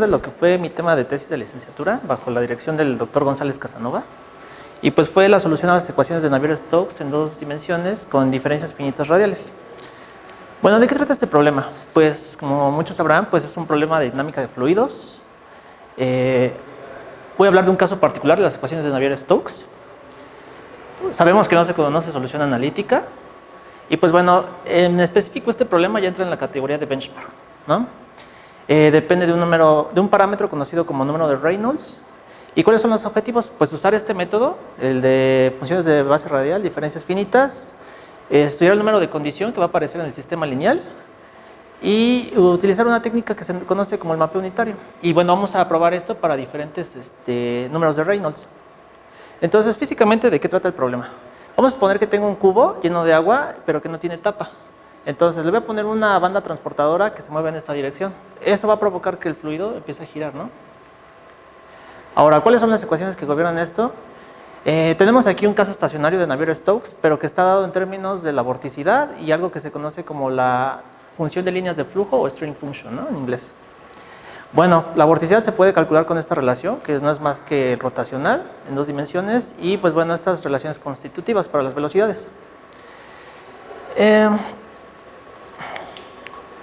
De lo que fue mi tema de tesis de licenciatura bajo la dirección del doctor González Casanova, y pues fue la solución a las ecuaciones de Navier-Stokes en dos dimensiones con diferencias finitas radiales. Bueno, ¿de qué trata este problema? Pues como muchos sabrán, pues es un problema de dinámica de fluidos. Voy a hablar de un caso particular de las ecuaciones de Navier-Stokes. Sabemos que no se solución analítica, y pues bueno, en específico este problema ya entra en la categoría de benchmark, ¿no? Depende de un parámetro conocido como número de Reynolds. ¿Y cuáles son los objetivos? Pues usar este método, el de funciones de base radial, diferencias finitas, estudiar el número de condición que va a aparecer en el sistema lineal y utilizar una técnica que se conoce como el mapeo unitario. Y bueno, vamos a probar esto para diferentes números de Reynolds. Entonces, físicamente, ¿de qué trata el problema? Vamos a suponer que tengo un cubo lleno de agua, pero que no tiene tapa. Entonces le voy a poner una banda transportadora que se mueve en esta dirección. Eso va a provocar que el fluido empiece a girar, ¿no? Ahora, ¿cuáles son las ecuaciones que gobiernan esto? Tenemos aquí un caso estacionario de Navier-Stokes, pero que está dado en términos de la vorticidad y algo que se conoce como la función de líneas de flujo o string function, ¿no? En inglés. Bueno, la vorticidad se puede calcular con esta relación, que no es más que rotacional en dos dimensiones, y pues bueno, estas relaciones constitutivas para las velocidades.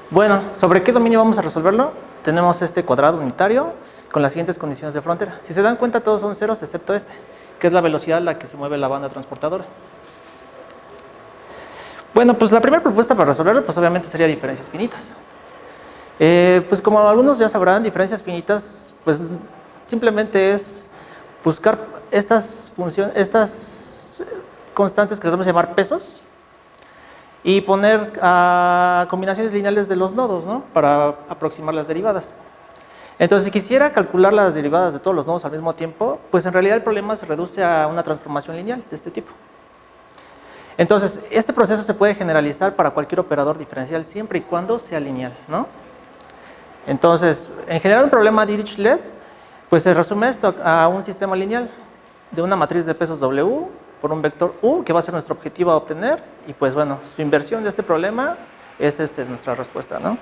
Bueno, ¿sobre qué dominio vamos a resolverlo? Tenemos este cuadrado unitario con las siguientes condiciones de frontera. Si se dan cuenta, todos son ceros excepto este, que es la velocidad a la que se mueve la banda transportadora. Bueno, pues la primera propuesta para resolverlo, pues obviamente sería diferencias finitas. Pues como algunos ya sabrán, diferencias finitas, pues simplemente es buscar estas constantes que vamos a llamar pesos, y poner combinaciones lineales de los nodos, ¿no? Para aproximar las derivadas. Entonces, si quisiera calcular las derivadas de todos los nodos al mismo tiempo, pues en realidad el problema se reduce a una transformación lineal de este tipo. Entonces, este proceso se puede generalizar para cualquier operador diferencial siempre y cuando sea lineal, ¿no? Entonces, en general un problema de Dirichlet, pues se resume esto a un sistema lineal de una matriz de pesos W por un vector U, que va a ser nuestro objetivo a obtener, y pues bueno, su inversión de este problema es nuestra respuesta, ¿no?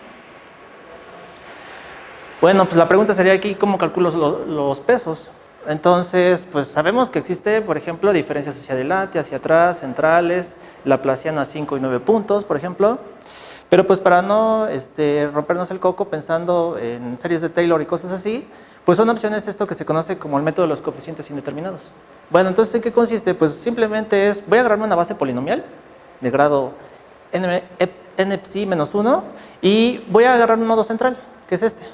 Bueno, pues la pregunta sería aquí, ¿cómo calculo los pesos? Entonces, pues sabemos que existe, por ejemplo, diferencias hacia adelante, hacia atrás, centrales, laplaciano a 5 y 9 puntos, por ejemplo. Pero pues para no rompernos el coco pensando en series de Taylor y cosas así, pues son opciones esto que se conoce como el método de los coeficientes indeterminados. Bueno, entonces, ¿en qué consiste? Pues simplemente voy a agarrarme una base polinomial de grado n psi menos 1 y voy a agarrar un nodo central, que es este.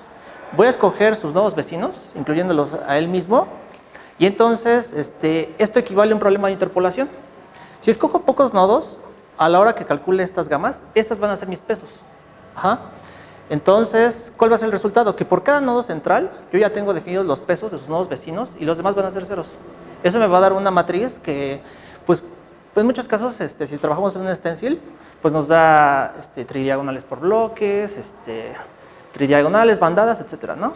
Voy a escoger sus nodos vecinos, incluyéndolos a él mismo, y entonces esto equivale a un problema de interpolación. Si escojo pocos nodos, a la hora que calcule estas gamas, estas van a ser mis pesos. Ajá. Entonces, ¿cuál va a ser el resultado? Que por cada nodo central, yo ya tengo definidos los pesos de sus nodos vecinos y los demás van a ser ceros. Eso me va a dar una matriz que, pues en muchos casos, si trabajamos en un stencil, pues nos da tridiagonales por bloques, tridiagonales, bandadas, etcétera, ¿no?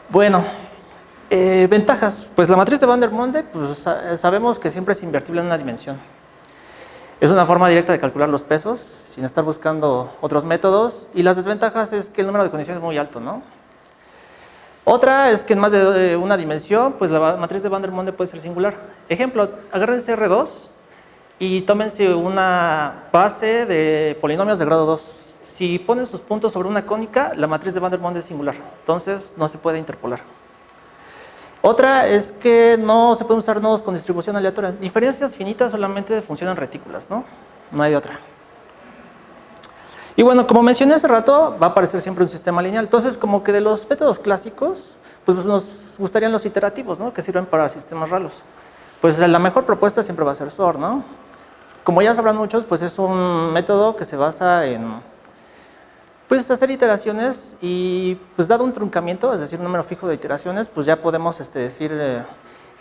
Bueno, ventajas. Pues la matriz de Vandermonde, pues sabemos que siempre es invertible en una dimensión. Es una forma directa de calcular los pesos, sin estar buscando otros métodos. Y las desventajas es que el número de condiciones es muy alto, ¿no? Otra es que en más de una dimensión, pues la matriz de Vandermonde puede ser singular. Ejemplo, agárrense R2 y tómense una base de polinomios de grado 2. Si ponen sus puntos sobre una cónica, la matriz de Vandermonde es singular. Entonces, no se puede interpolar. Otra es que no se pueden usar nodos con distribución aleatoria. Diferencias finitas solamente funcionan retículas, ¿no? No hay otra. Y bueno, como mencioné hace rato, va a aparecer siempre un sistema lineal. Entonces, como que de los métodos clásicos, pues nos gustarían los iterativos, ¿no? Que sirven para sistemas ralos. Pues la mejor propuesta siempre va a ser SOR, ¿no? Como ya sabrán muchos, pues es un método que se basa en pues hacer iteraciones y pues dado un truncamiento, es decir, un número fijo de iteraciones, pues ya podemos decir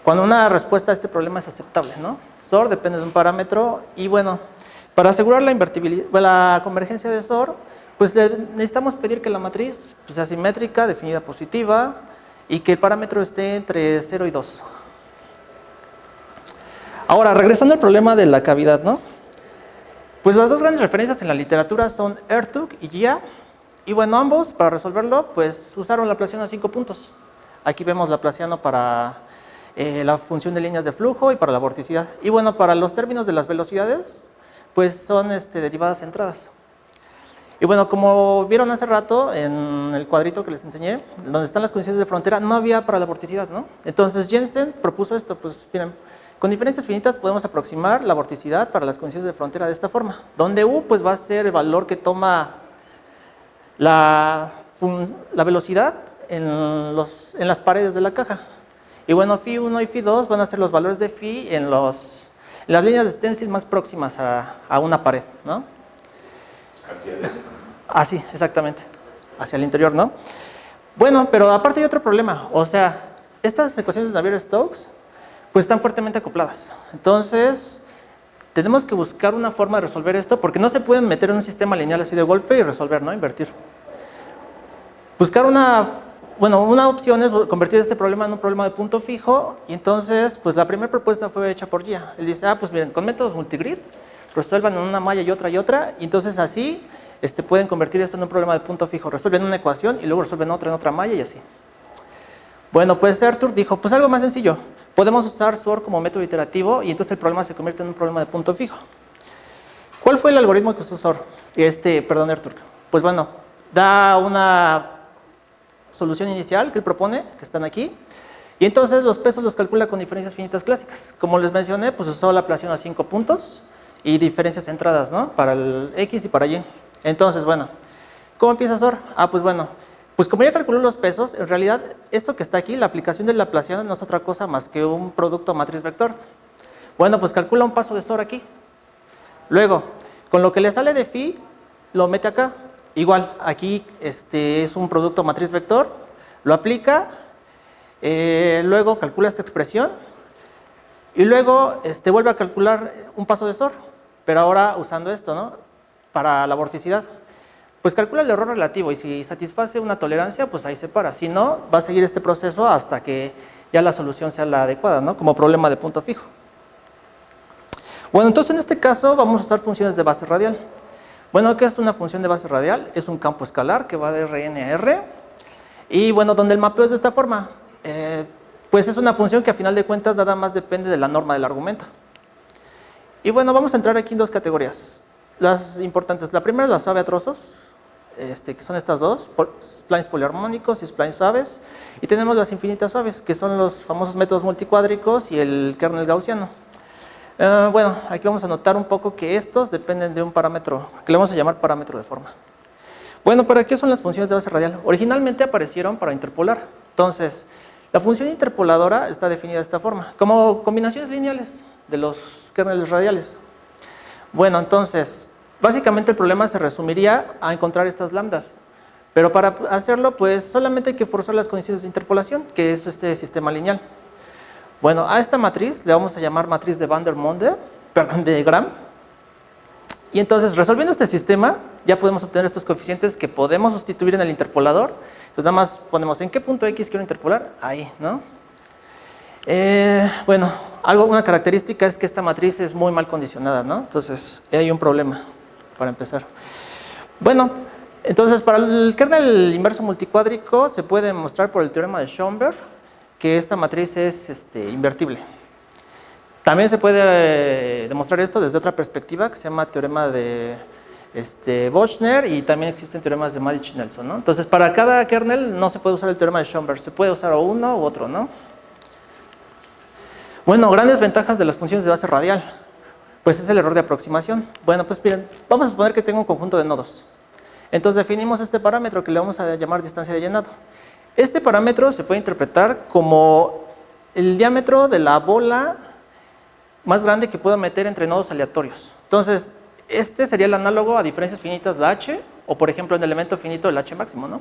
cuando una respuesta a este problema es aceptable, ¿no? SOR depende de un parámetro y bueno, para asegurar la invertibilidad, la convergencia de SOR, pues necesitamos pedir que la matriz pues, sea simétrica, definida positiva y que el parámetro esté entre 0 y 2. Ahora, regresando al problema de la cavidad, ¿no? Pues las dos grandes referencias en la literatura son Ertug y Jia. Y bueno, ambos, para resolverlo, pues usaron Laplaciano a 5 puntos. Aquí vemos Laplaciano para la función de líneas de flujo y para la vorticidad. Y bueno, para los términos de las velocidades, pues son derivadas centradas. Y bueno, como vieron hace rato en el cuadrito que les enseñé, donde están las condiciones de frontera, no había para la vorticidad, ¿no? Entonces Jensen propuso esto, pues miren, con diferencias finitas podemos aproximar la vorticidad para las condiciones de frontera de esta forma, donde U pues va a ser el valor que toma la velocidad en las paredes de la caja. Y bueno, Φ1 y Φ2 van a ser los valores de Φ en las líneas de stencil más próximas a una pared, ¿no? ¿Hacia adentro? Ah, sí, exactamente, hacia el interior, ¿no? Bueno, pero aparte hay otro problema, o sea, estas ecuaciones de Navier-Stokes pues están fuertemente acopladas. Entonces, tenemos que buscar una forma de resolver esto, porque no se pueden meter en un sistema lineal así de golpe y resolver, ¿no? Invertir. Buscar una opción es convertir este problema en un problema de punto fijo, y entonces, pues la primera propuesta fue hecha por Gia. Él dice, pues miren, con métodos multigrid, resuelvan en una malla y otra, y entonces así pueden convertir esto en un problema de punto fijo. Resuelven una ecuación y luego resuelven otra en otra malla y así. Bueno, pues Arthur dijo, pues algo más sencillo. Podemos usar SOR como método iterativo y entonces el problema se convierte en un problema de punto fijo. ¿Cuál fue el algoritmo que usó SOR? Arthur. Pues bueno, da una solución inicial que él propone, que están aquí, y entonces los pesos los calcula con diferencias finitas clásicas. Como les mencioné, pues usó Laplaciano a 5 puntos y diferencias centradas, ¿no? Para el X y para Y. Entonces, bueno, ¿cómo empieza SOR? Pues bueno, pues como ya calculó los pesos, en realidad esto que está aquí, la aplicación del Laplaciano no es otra cosa más que un producto matriz-vector. Bueno, pues calcula un paso de SOR aquí. Luego, con lo que le sale de Φ, lo mete acá. Igual, aquí es un producto matriz-vector, lo aplica, luego calcula esta expresión y luego vuelve a calcular un paso de SOR, pero ahora usando esto, ¿no? Para la vorticidad. Pues calcula el error relativo y si satisface una tolerancia, pues ahí se para. Si no, va a seguir este proceso hasta que ya la solución sea la adecuada, ¿no? Como problema de punto fijo. Bueno, entonces en este caso vamos a usar funciones de base radial. Bueno, ¿qué es una función de base radial? Es un campo escalar que va de Rn a R. Y bueno, donde el mapeo es de esta forma. Pues es una función que a final de cuentas nada más depende de la norma del argumento. Y bueno, vamos a entrar aquí en dos categorías. Las importantes. La primera es la suave a trozos, que son estas dos, splines poliarmónicos y splines suaves. Y tenemos las infinitas suaves, que son los famosos métodos multicuádricos y el kernel gaussiano. Bueno, aquí vamos a notar un poco que estos dependen de un parámetro, que le vamos a llamar parámetro de forma. Bueno, ¿para qué son las funciones de base radial? Originalmente aparecieron para interpolar. Entonces, la función interpoladora está definida de esta forma, como combinaciones lineales de los kernels radiales. Bueno, entonces, básicamente el problema se resumiría a encontrar estas lambdas. Pero para hacerlo, pues solamente hay que forzar las condiciones de interpolación, que es este sistema lineal. Bueno, a esta matriz le vamos a llamar matriz de de Gram. Y entonces, resolviendo este sistema, ya podemos obtener estos coeficientes que podemos sustituir en el interpolador. Entonces, nada más ponemos en qué punto X quiero interpolar, ahí, ¿no? Bueno, una característica es que esta matriz es muy mal condicionada, ¿no? Entonces, hay un problema para empezar. Bueno, entonces para el kernel inverso multicuádrico se puede demostrar por el teorema de Schoenberg que esta matriz es invertible. También se puede demostrar esto desde otra perspectiva que se llama teorema de Bochner, y también existen teoremas de Madic y Nelson, ¿no? Entonces, para cada kernel no se puede usar el teorema de Schoenberg, se puede usar o uno u otro, ¿no? Bueno, grandes ventajas de las funciones de base radial. Pues es el error de aproximación. Bueno, pues miren, vamos a suponer que tengo un conjunto de nodos. Entonces definimos este parámetro que le vamos a llamar distancia de llenado. Este parámetro se puede interpretar como el diámetro de la bola más grande que puedo meter entre nodos aleatorios. Entonces, este sería el análogo a diferencias finitas la h, o por ejemplo en elemento finito el h máximo, ¿no?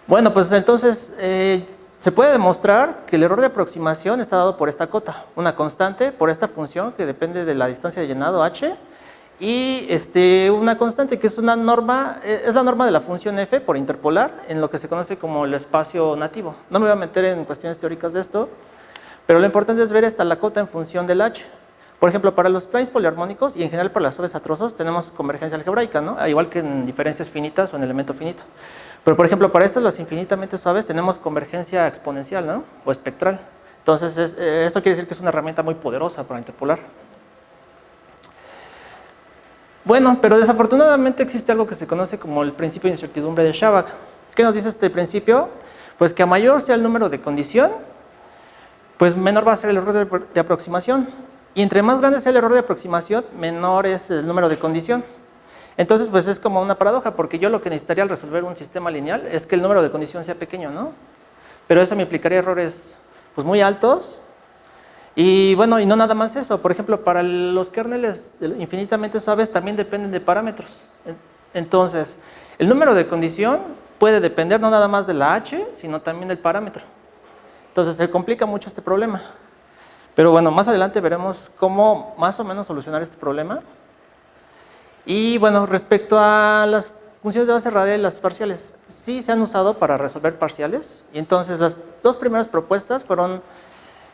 Bueno, pues entonces se puede demostrar que el error de aproximación está dado por esta cota, una constante por esta función que depende de la distancia de llenado h, y una constante que es una norma, es la norma de la función f por interpolar en lo que se conoce como el espacio nativo. No me voy a meter en cuestiones teóricas de esto, pero lo importante es ver la cota en función del h. Por ejemplo, para los planes poliarmónicos y en general para las suaves a trozos tenemos convergencia algebraica, ¿no? Igual que en diferencias finitas o en elemento finito. Pero, por ejemplo, para estas, las infinitamente suaves, tenemos convergencia exponencial, ¿no? O espectral. Entonces, esto quiere decir que es una herramienta muy poderosa para interpolar. Bueno, pero desafortunadamente existe algo que se conoce como el principio de incertidumbre de Shabak. ¿Qué nos dice este principio? Pues que a mayor sea el número de condición, pues menor va a ser el error de aproximación. Y entre más grande sea el error de aproximación, menor es el número de condición. Entonces, pues es como una paradoja, porque yo lo que necesitaría al resolver un sistema lineal es que el número de condición sea pequeño, ¿no? Pero eso me implicaría errores pues muy altos. Y bueno, y no nada más eso. Por ejemplo, para los kernels infinitamente suaves también dependen de parámetros. Entonces, el número de condición puede depender no nada más de la h, sino también del parámetro. Entonces, se complica mucho este problema. Pero bueno, más adelante veremos cómo más o menos solucionar este problema. Y bueno, respecto a las funciones de base radial y las parciales, sí se han usado para resolver parciales. Y entonces, las dos primeras propuestas fueron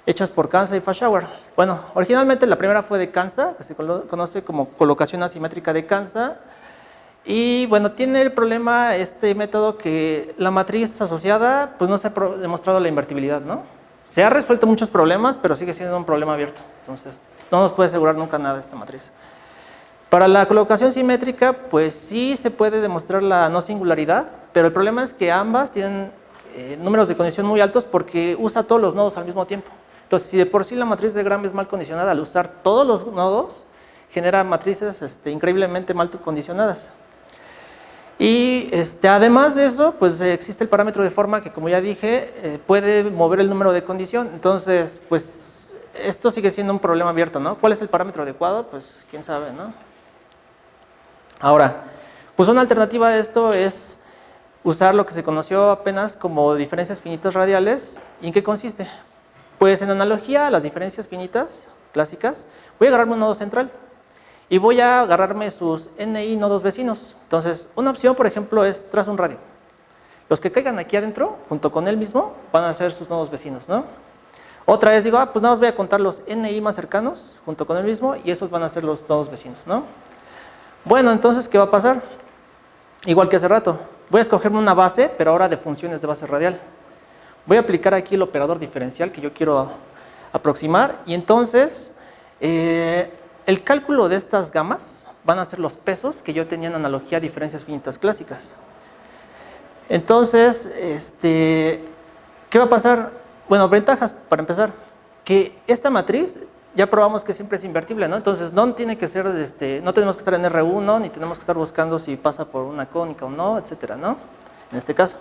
hechas por Kansa y Fashauer. Bueno, originalmente la primera fue de Kansa, que se conoce como colocación asimétrica de Kansa. Y bueno, tiene el problema este método que la matriz asociada, pues no se ha demostrado la invertibilidad, ¿no? Se ha resuelto muchos problemas, pero sigue siendo un problema abierto. Entonces, no nos puede asegurar nunca nada esta matriz. Para la colocación simétrica, pues sí se puede demostrar la no singularidad, pero el problema es que ambas tienen números de condición muy altos porque usa todos los nodos al mismo tiempo. Entonces, si de por sí la matriz de Gram es mal condicionada, al usar todos los nodos, genera matrices increíblemente mal condicionadas. Y además de eso, pues existe el parámetro de forma que, como ya dije, puede mover el número de condición. Entonces, pues esto sigue siendo un problema abierto, ¿no? ¿Cuál es el parámetro adecuado? Pues quién sabe, ¿no? Ahora, pues una alternativa a esto es usar lo que se conoció apenas como diferencias finitas radiales. ¿Y en qué consiste? Pues en analogía a las diferencias finitas clásicas, voy a agarrarme un nodo central y voy a agarrarme sus NI nodos vecinos. Entonces, una opción, por ejemplo, es trazo un radio. Los que caigan aquí adentro, junto con él mismo, van a ser sus nodos vecinos, ¿no? Otra es, digo, pues nada más voy a contar los NI más cercanos, junto con él mismo, y esos van a ser los nodos vecinos, ¿no? Bueno, entonces, ¿qué va a pasar? Igual que hace rato, voy a escogerme una base, pero ahora de funciones de base radial. Voy a aplicar aquí el operador diferencial que yo quiero aproximar, y entonces, el cálculo de estas gamas van a ser los pesos que yo tenía en analogía a diferencias finitas clásicas. Entonces, ¿qué va a pasar? Bueno, ventajas para empezar, que esta matriz ya probamos que siempre es invertible, ¿no? Entonces no tiene que ser, no tenemos que estar en R1, ni tenemos que estar buscando si pasa por una cónica o no, etcétera, ¿no? En este caso.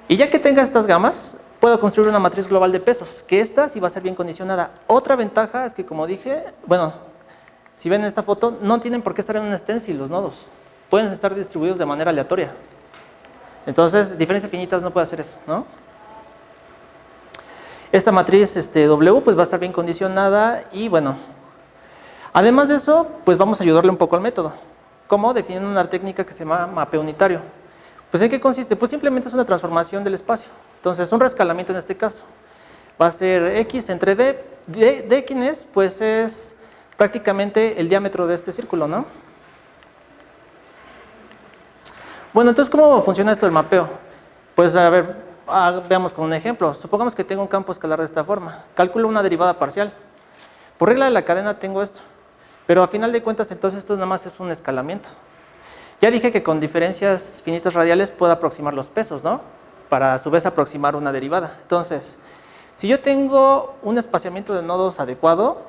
Y ya que tenga estas gamas, puedo construir una matriz global de pesos, que esta sí va a ser bien condicionada. Otra ventaja es que, como dije, bueno, si ven esta foto, no tienen por qué estar en un stencil los nodos. Pueden estar distribuidos de manera aleatoria. Entonces, diferencias finitas no puede hacer eso, ¿no? Esta matriz W pues va a estar bien condicionada y bueno, además de eso, pues vamos a ayudarle un poco al método. ¿Cómo? Definiendo una técnica que se llama mapeo unitario. Pues ¿en qué consiste? Pues simplemente es una transformación del espacio. Entonces, un reescalamiento en este caso va a ser X entre D. D ¿quién es? Pues es prácticamente el diámetro de este círculo, ¿no? Bueno, entonces, ¿cómo funciona esto del mapeo? Pues a ver, veamos con un ejemplo. Supongamos que tengo un campo escalar de esta forma. Calculo una derivada parcial. Por regla de la cadena tengo esto. Pero a final de cuentas, entonces, esto nada más es un escalamiento. Ya dije que con diferencias finitas radiales puedo aproximar los pesos, ¿no? Para a su vez aproximar una derivada. Entonces, si yo tengo un espaciamiento de nodos adecuado,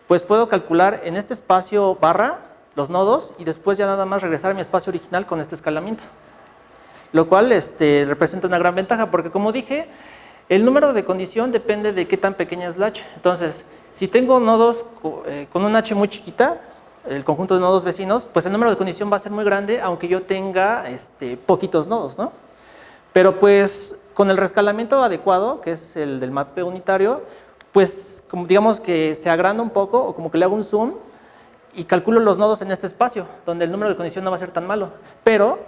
pues puedo calcular en este espacio barra los nodos y después ya nada más regresar a mi espacio original con este escalamiento. Lo cual representa una gran ventaja porque, como dije, el número de condición depende de qué tan pequeña es la h. Entonces, si tengo nodos con una h muy chiquita, el conjunto de nodos vecinos, pues el número de condición va a ser muy grande, aunque yo tenga poquitos nodos, ¿no? Pero pues con el reescalamiento adecuado, que es el del mapeo unitario, pues como digamos que se agranda un poco o como que le hago un zoom y calculo los nodos en este espacio, donde el número de condición no va a ser tan malo. Pero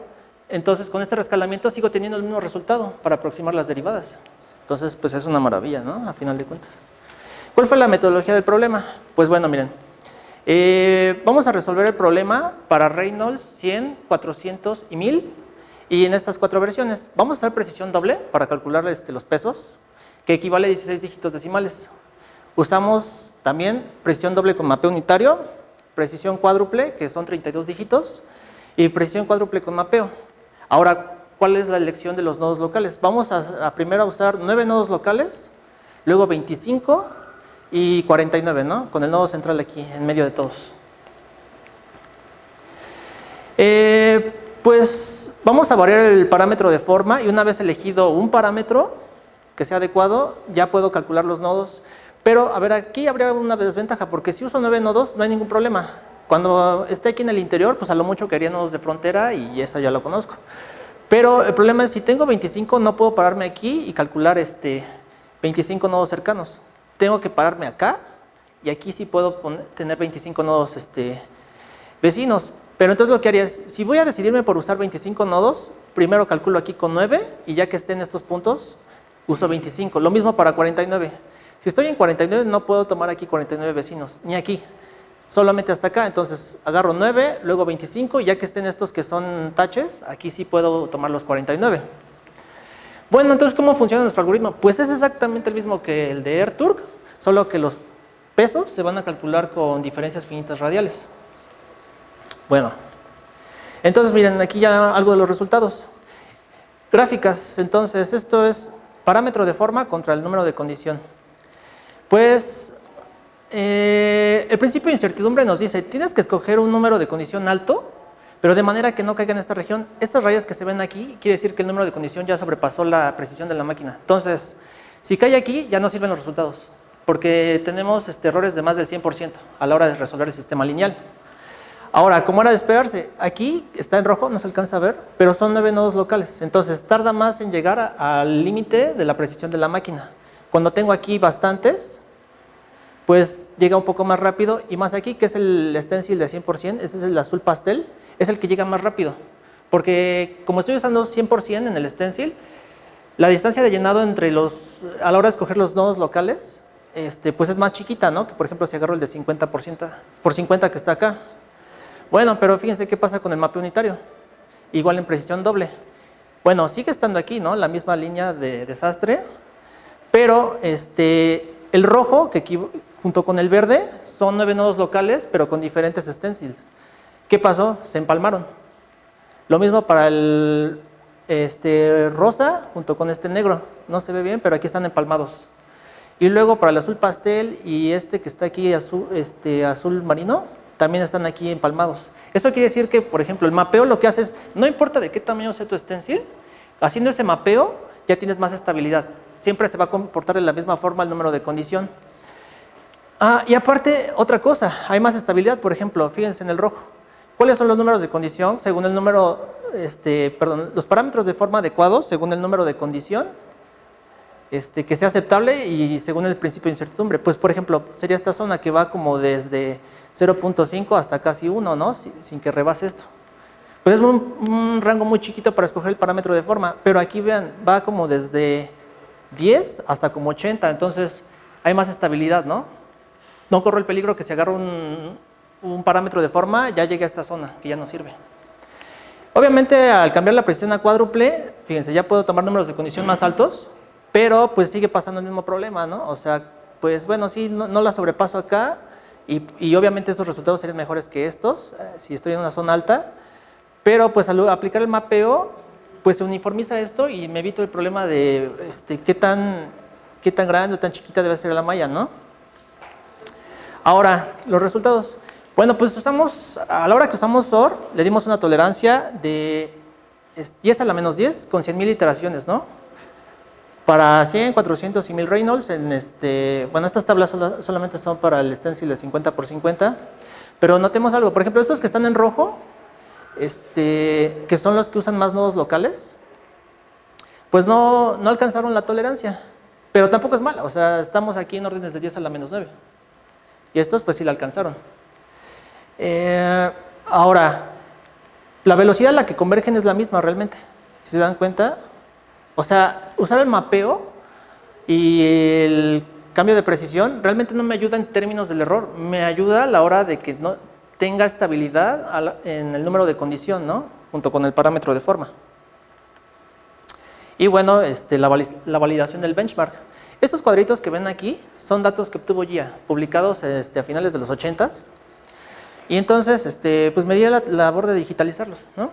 entonces con este reescalamiento sigo teniendo el mismo resultado para aproximar las derivadas. Entonces pues es una maravilla, ¿no? A final de cuentas. ¿Cuál fue la metodología del problema? Pues bueno, miren, vamos a resolver el problema para Reynolds 100, 400 y 1000, y en estas 4 versiones. Vamos a usar precisión doble para calcular los pesos, que equivale a 16 dígitos decimales. Usamos también precisión doble con mapeo unitario, precisión cuádruple, que son 32 dígitos, y precisión cuádruple con mapeo. Ahora, ¿cuál es la elección de los nodos locales? Vamos a primero a usar 9 nodos locales, luego 25 y 49, ¿no? Con el nodo central aquí, en medio de todos. Pues vamos a variar el parámetro de forma, y una vez elegido un parámetro que sea adecuado, ya puedo calcular los nodos. Pero, a ver, aquí habría una desventaja, porque si uso 9 nodos, no hay ningún problema. Cuando esté aquí en el interior, pues a lo mucho quería nodos de frontera, y esa ya lo conozco. Pero el problema es, si tengo 25, no puedo pararme aquí y calcular 25 nodos cercanos. Tengo que pararme acá, y aquí sí puedo tener 25 nodos vecinos. Pero entonces lo que haría es, si voy a decidirme por usar 25 nodos, primero calculo aquí con 9, y ya que esté en estos puntos, uso 25. Lo mismo para 49. Si estoy en 49, no puedo tomar aquí 49 vecinos, ni aquí, solamente hasta acá. Entonces agarro 9, luego 25, y ya que estén estos que son taches, aquí sí puedo tomar los 49. Bueno, entonces, ¿cómo funciona nuestro algoritmo? Pues es exactamente el mismo que el de Ertug, solo que los pesos se van a calcular con diferencias finitas radiales. Bueno, entonces miren, aquí ya algo de los resultados. Gráficas, entonces, esto es parámetro de forma contra el número de condición. Pues el principio de incertidumbre nos dice, tienes que escoger un número de condición alto, pero de manera que no caiga en esta región. Estas rayas que se ven aquí, quiere decir que el número de condición ya sobrepasó la precisión de la máquina. Entonces, si cae aquí, ya no sirven los resultados, porque tenemos errores de más del 100% a la hora de resolver el sistema lineal. Ahora, como era de esperarse, aquí está en rojo, no se alcanza a ver, pero son 9 nodos locales. Entonces, tarda más en llegar al límite de la precisión de la máquina. Cuando tengo aquí bastantes, pues llega un poco más rápido, y más aquí, que es el stencil de 100%, ese es el azul pastel, es el que llega más rápido, porque como estoy usando 100% en el stencil, la distancia de llenado entre a la hora de escoger los nodos locales, pues es más chiquita, ¿no? Que por ejemplo si agarro el de 50% por 50 que está acá. Bueno, pero fíjense qué pasa con el mapeo unitario, igual en precisión doble. Bueno, sigue estando aquí, ¿no? La misma línea de desastre, pero el rojo, que aquí, junto con el verde, son 9 nodos locales, pero con diferentes stencils. ¿Qué pasó? Se empalmaron. Lo mismo para el rosa, junto con este negro. No se ve bien, pero aquí están empalmados. Y luego para el azul pastel y que está aquí, azul marino, también están aquí empalmados. Eso quiere decir que, por ejemplo, el mapeo lo que hace es, no importa de qué tamaño sea tu stencil, haciendo ese mapeo ya tienes más estabilidad. Siempre se va a comportar de la misma forma el número de condición. Y aparte, otra cosa, hay más estabilidad. Por ejemplo, fíjense en el rojo. ¿Cuáles son los números de condición según el número, los parámetros de forma adecuados según el número de condición que sea aceptable y según el principio de incertidumbre? Pues, por ejemplo, sería esta zona que va como desde 0.5 hasta casi 1, ¿no? Sin que rebase esto. Pues es un rango muy chiquito para escoger el parámetro de forma, pero aquí vean, va como desde 10 hasta como 80, entonces hay más estabilidad, ¿no? No corro el peligro que si agarro un parámetro de forma ya llegue a esta zona que ya no sirve. Obviamente, al cambiar la precisión a cuádruple, fíjense, ya puedo tomar números de condición más altos, pero pues sigue pasando el mismo problema, ¿no? O sea, pues bueno, sí, no la sobrepaso acá, y obviamente estos resultados serían mejores que estos, si estoy en una zona alta, pero pues al aplicar el mapeo, pues se uniformiza esto y me evito el problema de qué tan grande o tan chiquita debe ser la malla, ¿no? Ahora, los resultados. Bueno, pues a la hora que usamos OR, le dimos una tolerancia de 10 a la menos 10 con 100,000 iteraciones, ¿no? Para 100, 400 y 1000 Reynolds, bueno, estas tablas solamente son para el stencil de 50 por 50, pero notemos algo. Por ejemplo, estos que están en rojo, que son los que usan más nodos locales, pues no alcanzaron la tolerancia, pero tampoco es mala. O sea, estamos aquí en órdenes de 10 a la menos 9. Y estos pues sí la alcanzaron. Ahora, la velocidad a la que convergen es la misma realmente, si se dan cuenta. O sea, usar el mapeo y cambio de precisión realmente no me ayuda en términos del error, me ayuda a la hora de que no tenga estabilidad en el número de condición, ¿no? Junto con el parámetro de forma. Y bueno, la validación del benchmark. Estos cuadritos que ven aquí son datos que obtuvo GIA, publicados a finales de los 80s. Y entonces, pues me di la labor de digitalizarlos, ¿no?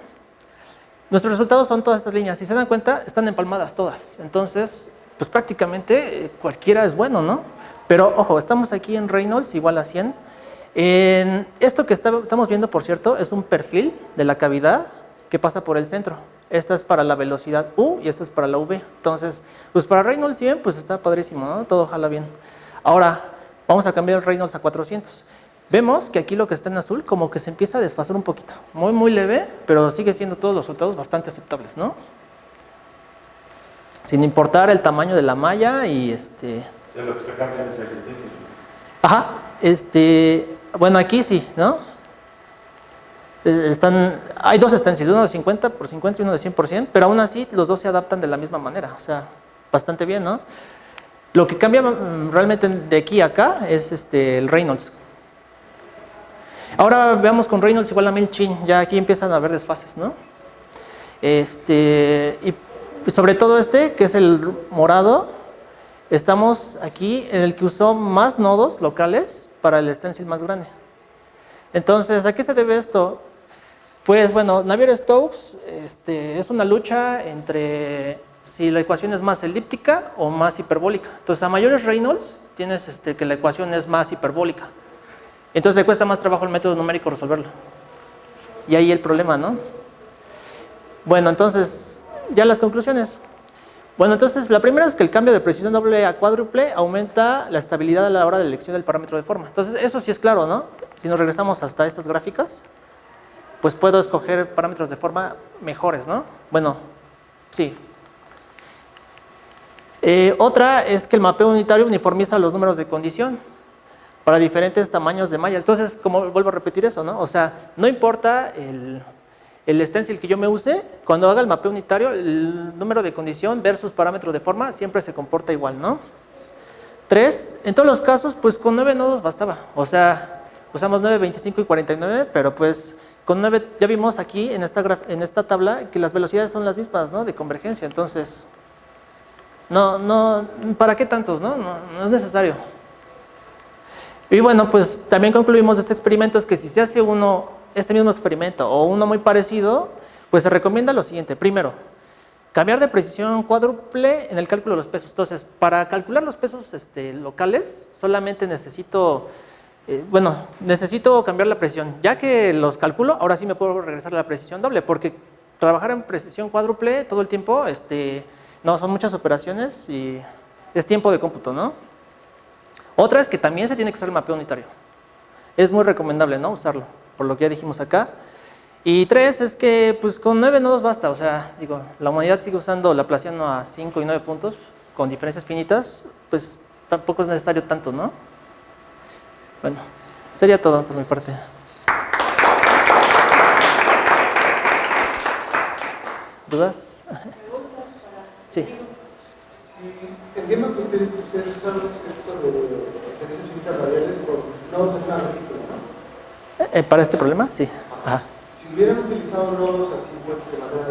Nuestros resultados son todas estas líneas. Si se dan cuenta, están empalmadas todas. Entonces, pues prácticamente cualquiera es bueno, ¿no? Pero, ojo, estamos aquí en Reynolds igual a 100. Esto que estamos viendo, por cierto, es un perfil de la cavidad que pasa por el centro. Esta es para la velocidad U y esta es para la V. Entonces, pues para Reynolds 100, pues está padrísimo, ¿no? Todo jala bien. Ahora, vamos a cambiar el Reynolds a 400. Vemos que aquí lo que está en azul como que se empieza a desfasar un poquito. Muy, muy leve, pero sigue siendo todos los resultados bastante aceptables, ¿no? Sin importar el tamaño de la malla y O sea, lo que está cambiando es el stencil. Ajá, bueno, aquí sí, ¿no? Hay dos stencils, uno de 50 por 50 y uno de 100%, pero aún así los dos se adaptan de la misma manera, o sea, bastante bien, ¿no? Lo que cambia realmente de aquí a acá es el Reynolds. Ahora veamos con Reynolds igual a 1000 chin, ya aquí empiezan a haber desfases, ¿no? Y sobre todo que es el morado, estamos aquí en el que usó más nodos locales para el stencil más grande. Entonces, ¿a qué se debe esto? Pues bueno, Navier-Stokes es una lucha entre si la ecuación es más elíptica o más hiperbólica. Entonces, a mayores Reynolds tienes que la ecuación es más hiperbólica. Entonces, le cuesta más trabajo al método numérico resolverlo. Y ahí el problema, ¿no? Bueno, entonces, ya las conclusiones. Bueno, entonces, la primera es que el cambio de precisión doble a cuádruple aumenta la estabilidad a la hora de elección del parámetro de forma. Entonces, eso sí es claro, ¿no? Si nos regresamos hasta estas gráficas, pues puedo escoger parámetros de forma mejores, ¿no? Bueno, sí. Otra es que el mapeo unitario uniformiza los números de condición para diferentes tamaños de malla. Entonces, como vuelvo a repetir eso, ¿no? O sea, no importa el stencil que yo me use, cuando haga el mapeo unitario, el número de condición versus parámetro de forma siempre se comporta igual, ¿no? 3, en todos los casos, pues con 9 nodos bastaba. O sea, usamos 9, 25 y 49, pero pues con 9 ya vimos aquí en esta tabla que las velocidades son las mismas, ¿no? De convergencia. Entonces, no, ¿para qué tantos, no? No es necesario. Y bueno, pues también concluimos de este experimento es que si se hace este mismo experimento o uno muy parecido, pues se recomienda lo siguiente. Primero, cambiar de precisión cuádruple en el cálculo de los pesos. Entonces, para calcular los pesos locales, solamente necesito cambiar la precisión. Ya que los calculo, ahora sí me puedo regresar a la precisión doble, porque trabajar en precisión cuádruple todo el tiempo, no, son muchas operaciones y es tiempo de cómputo, ¿no? Otra es que también se tiene que usar el mapeo unitario. Es muy recomendable, ¿no? Usarlo, por lo que ya dijimos acá. Y 3 es que pues con 9 nodos basta, o sea, digo, la humanidad sigue usando Laplaciano a 5 y 9 puntos con diferencias finitas, pues tampoco es necesario tanto, ¿no? Bueno, sería todo por mi parte. ¿Dudas? Preguntas para... Sí. Si entiendo que ustedes usan esto de diferencias finitas radiales con nodos en una retícula, ¿no? ¿Para este problema? Sí. Ajá. Si hubieran utilizado nodos así puestos de manera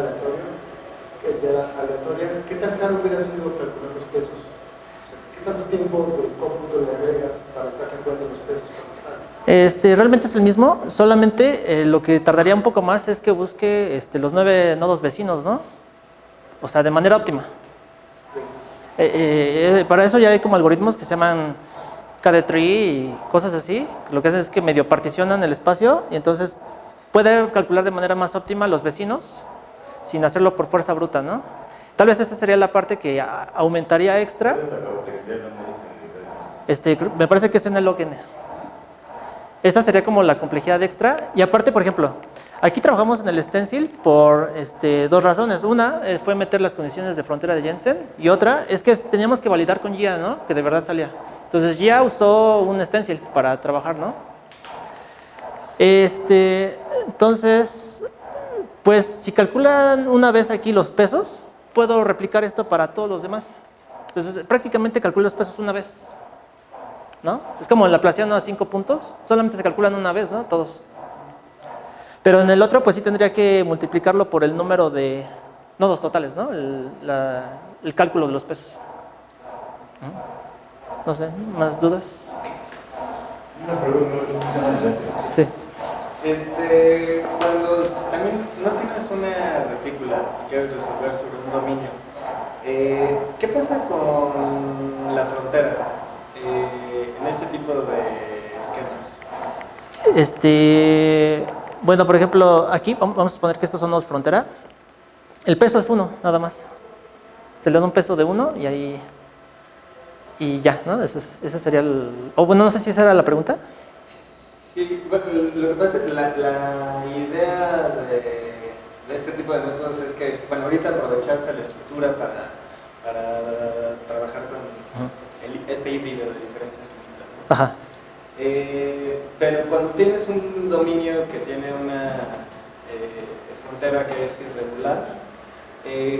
aleatoria, ¿qué tan caro hubiera sido calcular los pesos? O sea, ¿qué tanto tiempo de cómputo le agregas para estar calculando los pesos cuando están? Realmente es el mismo, solamente lo que tardaría un poco más es que busque los 9 nodos vecinos, ¿no? O sea, de manera óptima. Para eso ya hay como algoritmos que se llaman KD-tree y cosas así. Lo que hacen es que medio particionan el espacio y entonces puede calcular de manera más óptima los vecinos sin hacerlo por fuerza bruta, ¿no? Tal vez esta sería la parte que aumentaría extra. ¿Cuál es la complejidad numérica? Me parece que es en el log n. Esta sería como la complejidad extra. Y aparte, por ejemplo, aquí trabajamos en el stencil por dos razones. Una fue meter las condiciones de frontera de Jensen y otra es que teníamos que validar con GIA, ¿no? Que de verdad salía. Entonces GIA usó un stencil para trabajar, ¿no? Entonces, pues si calculan una vez aquí los pesos, puedo replicar esto para todos los demás. Entonces prácticamente calculo los pesos una vez ¿no? Es como el laplaciano a 5 puntos, solamente se calculan una vez, ¿no? Todos. Pero en el otro, pues sí tendría que multiplicarlo por el número de nodos totales, ¿no? El cálculo de los pesos. No sé, ¿más dudas? Una pregunta. Sí. Cuando también no tienes una retícula y quieres resolver sobre un dominio, ¿qué pasa con la frontera en este tipo de esquemas? Bueno, por ejemplo, aquí vamos a suponer que estos son nodos frontera. El peso es 1, nada más. Se le da un peso de 1 y ahí... Y ya, ¿no? Ese sería el... O bueno, no sé si esa era la pregunta. Sí, bueno, lo que pasa es que la idea de este tipo de métodos es que, bueno, ahorita aprovechaste la estructura para trabajar con este híbrido de diferencias finitas, ¿no? Ajá. Pero cuando tienes un dominio que tiene una frontera que es irregular,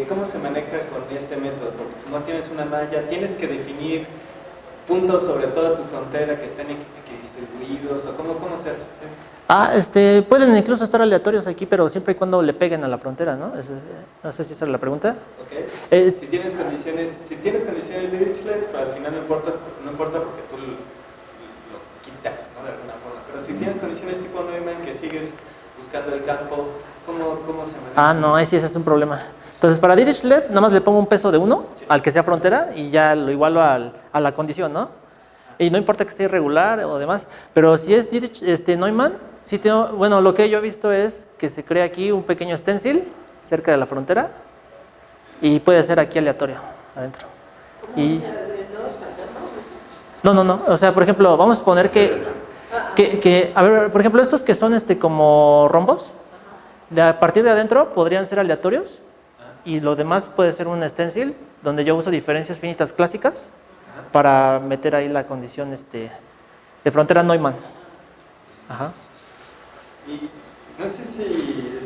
¿cómo se maneja con este método? Porque tú no tienes una malla, tienes que definir puntos sobre toda tu frontera que estén distribuidos, o ¿cómo se hace? Pueden incluso estar aleatorios aquí, pero siempre y cuando le peguen a la frontera, ¿no? No sé si esa era la pregunta. Okay. Si tienes condiciones de Dirichlet, pero al final no importa porque tú lo quitas, ¿no? De alguna forma. Pero si tienes condiciones tipo Neumann que sigues buscando el campo, ¿cómo se maneja? No, ahí sí ese es un problema. Entonces, para Dirichlet, nada más le pongo un peso de 1 al que sea frontera y ya lo igualo a la condición, ¿no? Y no importa que sea irregular o demás, pero si es Neumann, sí tengo, bueno, lo que yo he visto es que se crea aquí un pequeño stencil cerca de la frontera y puede ser aquí aleatorio adentro. Y... No, o sea, por ejemplo, vamos a suponer a ver, por ejemplo, estos que son como rombos, a partir de adentro podrían ser aleatorios y lo demás puede ser un stencil donde yo uso diferencias finitas clásicas para meter ahí la condición de frontera Neumann. Ajá. Y no sé si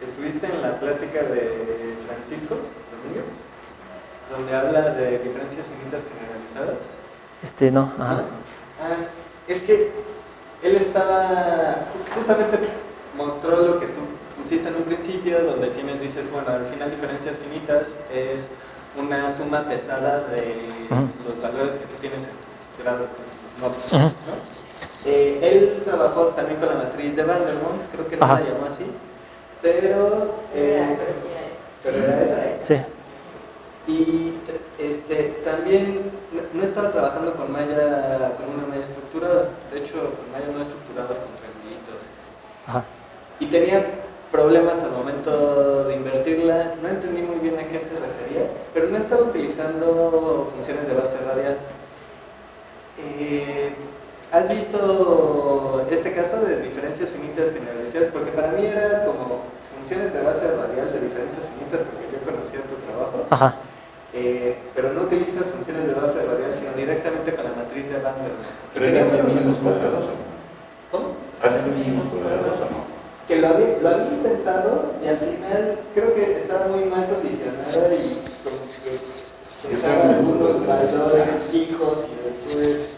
estuviste en la plática de Francisco Domínguez, donde habla de diferencias finitas generalizadas. No, ajá. Es que él justamente mostró lo que tú pusiste en un principio, donde dices, bueno, al final diferencias finitas es una suma pesada de los valores que tú tienes en tus grados, en tus nodos, ¿no? Él trabajó también con la matriz de Van der Monde, creo que no la llamó así, pero era esa. Sí. Y también no estaba trabajando con una malla estructurada, de hecho con mallas no estructuradas con triangulitos. Ajá. Y tenía problemas al momento de invertirla, no entendí muy bien a qué se refería, pero no estaba utilizando funciones de base radial. ¿Has visto este caso de diferencias finitas generalizadas? Porque para mí era como funciones de base radial de diferencias finitas, porque yo conocía tu trabajo. Ajá. Pero no utilizas funciones de base radial, sino directamente con la matriz de Van der Monde. Pero en ese mínimos cuadrados. ¿Cómo? Hacen mínimos cuadrados, ¿no? Que lo había intentado y al final creo que estaba muy mal condicionada y como que dejaba algunos valores fijos y después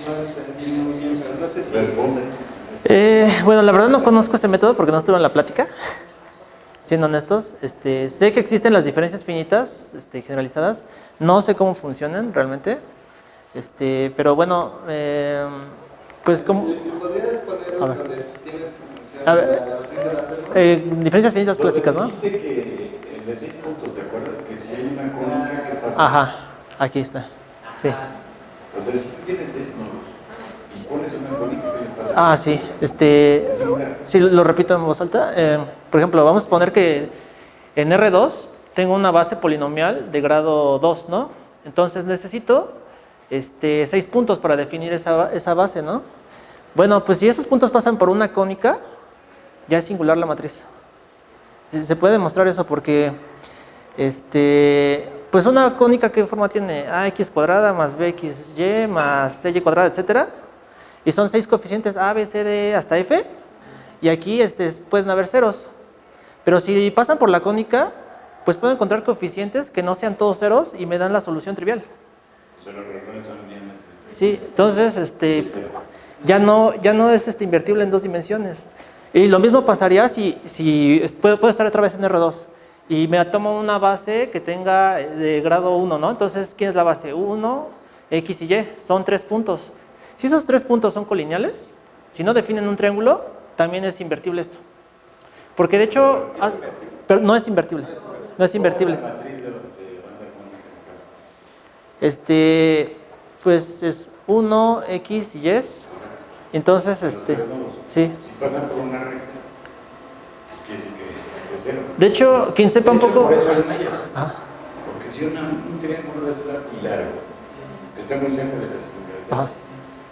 no entendí muy bien, pero no sé si... Bueno, la verdad no conozco ese método porque no estuve en la plática. Siendo honestos, sé que existen las diferencias finitas generalizadas, no sé cómo funcionan realmente, pero bueno, pues como... ¿Podrías poner donde tiene tu función? A ver, diferencias finitas clásicas, ¿no? Dijiste que el de 6 puntos, ¿te acuerdas? Que si hay una cónica, ¿qué pasa? Ajá, aquí está, sí. O sea, si tú tienes 6 nodos y pones una cónica, ¿qué le pasa? Sí, sí, lo repito en voz alta. Por ejemplo, vamos a poner que en R2 tengo una base polinomial de grado 2, ¿no? Entonces necesito 6 puntos para definir esa base, ¿no? Bueno, pues si esos puntos pasan por una cónica, ya es singular la matriz. Se puede demostrar eso porque, pues una cónica, ¿qué forma tiene? AX cuadrada más BXY más CY cuadrada, etcétera. Y son 6 coeficientes A, B, C, D hasta F. Y aquí pueden haber ceros. Pero si pasan por la cónica, pues puedo encontrar coeficientes que no sean todos ceros y me dan la solución trivial. O sea, los ratones son diámetros. Sí, entonces ya no es invertible en 2 dimensiones. Y lo mismo pasaría si puedo estar otra vez en R2 y me tomo una base que tenga de grado 1, ¿no? Entonces, ¿quién es la base? 1, X y Y, son 3 puntos. Si esos 3 puntos son colineales, si no definen un triángulo, también es invertible esto. Porque de hecho, pero no es invertible, no es invertible. Pues es 1, X y Y. Entonces, sí. Si pasan por una recta, pues quiere decir que es cero. De hecho, quien sepa un poco... Por eso es maya. Ah, Porque si un triángulo es largo y largo, está muy cerca de la singularidad. ajá.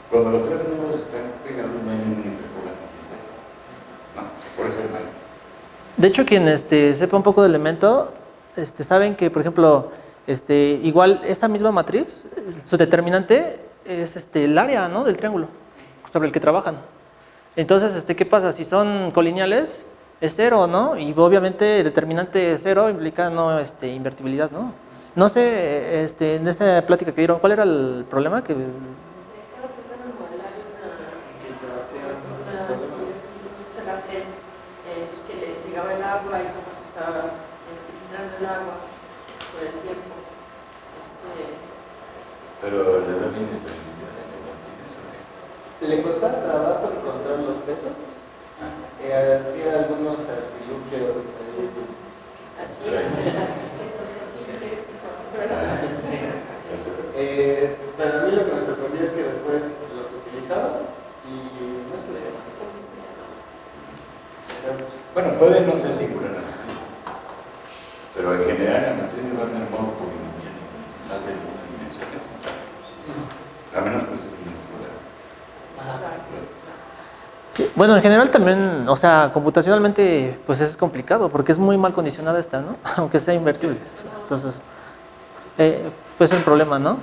Cuando los tres nodos están pegados, no hay ningún interpolante. No, por eso es maya. De hecho, quien sepa un poco del elemento, saben que, por ejemplo, igual esa misma matriz, su determinante es el área, ¿no?, del triángulo sobre el que trabajan. Entonces, ¿qué pasa? Si son colineales, es 0, ¿no? Y obviamente el determinante 0 implica no invertibilidad, ¿no? No sé, en esa plática que dieron, ¿cuál era el problema? Que... Estaba tratando de modelar un terraplén, entonces que le llegaba el agua y cómo se estaba filtrando el agua por el tiempo. Pero le da inestabilidad en el matriz, ¿o qué? Le costaba trabajo encontrar los pesos. Hacía algunos artilugios ahí. Que está así, esto es así, Pero a mí lo que me sorprendió es que después los utilizaba y no se veía mal. Bueno, puede no ser singular la matriz, pero en general la matriz de Van der Waals polinomial, más de una dimensiones, a menos pues singular. Sí, bueno, en general también, o sea, computacionalmente, pues es complicado, porque es muy mal condicionada esta, ¿no? Aunque sea invertible. Entonces, pues es un problema, ¿no?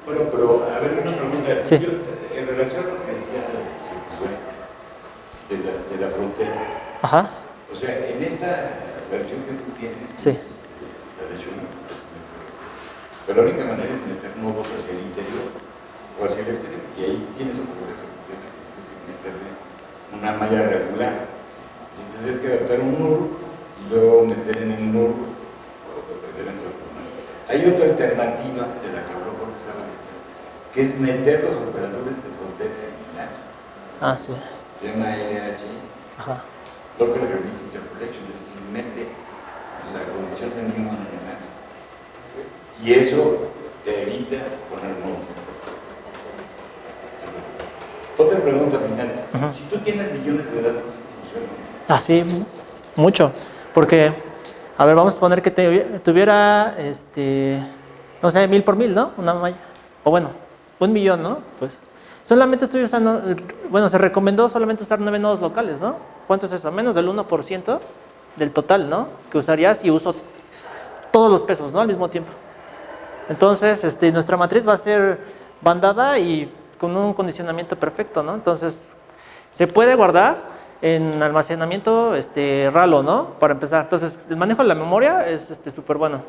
Bueno, pero a ver, una pregunta. Sí. Yo, en relación a lo que decía de la frontera, Ajá, o sea, en esta versión que tú tienes, sí. la de Schumann, pero la única manera es meter nodos hacia el interior o hacia el exterior, y ahí tienes un problema, que meterle una malla regular. Si tendrías que adaptar un NUR y luego meter en el NUR o meter en su. Hay otra alternativa de la que habló Jorge Zabaleta, que es meter los operadores de frontera en AXIT. Ah, sí. Se llama LH, Ajá. Local Limit Interpolation, es decir, mete la condición de Newman en AXIT. Y eso te evita poner nodos. Otra pregunta final. Ajá. Si tú tienes millones de datos, ¿funciona? Ah, sí, mucho. Porque, a ver, vamos a poner que tuviera, no sé, 1000 por 1000, ¿no? Una malla. O bueno, 1.000.000, ¿no? Pues, solamente estoy usando, bueno, se recomendó solamente usar 9 nodos locales, ¿no? ¿Cuánto es eso? Menos del 1% del total, ¿no? Que usaría si uso todos los pesos, ¿no? Al mismo tiempo. Entonces, nuestra matriz va a ser bandada y con un condicionamiento perfecto, ¿no? Entonces, se puede guardar en almacenamiento RALO, ¿no? Para empezar. Entonces, el manejo de la memoria es súper bueno.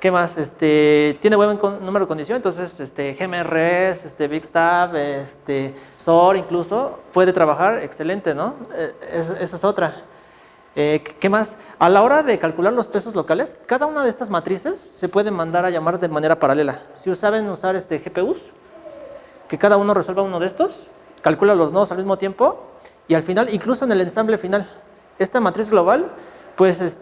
¿Qué más? Tiene buen número de condición, entonces GMRS, BigStab, SOR incluso, puede trabajar excelente, ¿no? Esa es otra. ¿Qué más? A la hora de calcular los pesos locales, cada una de estas matrices se puede mandar a llamar de manera paralela. Si saben usar GPUs, que cada uno resuelva uno de estos, calcula los nodos al mismo tiempo y al final, incluso en el ensamble final, esta matriz global, pues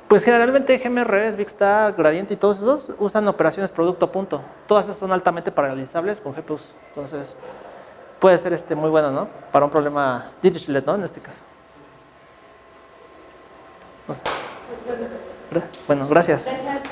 pues generalmente GMRS, BigStab, Gradiente y todos esos usan operaciones producto punto. Todas esas son altamente paralelizables con GPUs. Entonces, puede ser muy bueno, ¿no? Para un problema Dirichlet, ¿no? En este caso. No sé. Pues bueno. Bueno, gracias. Gracias.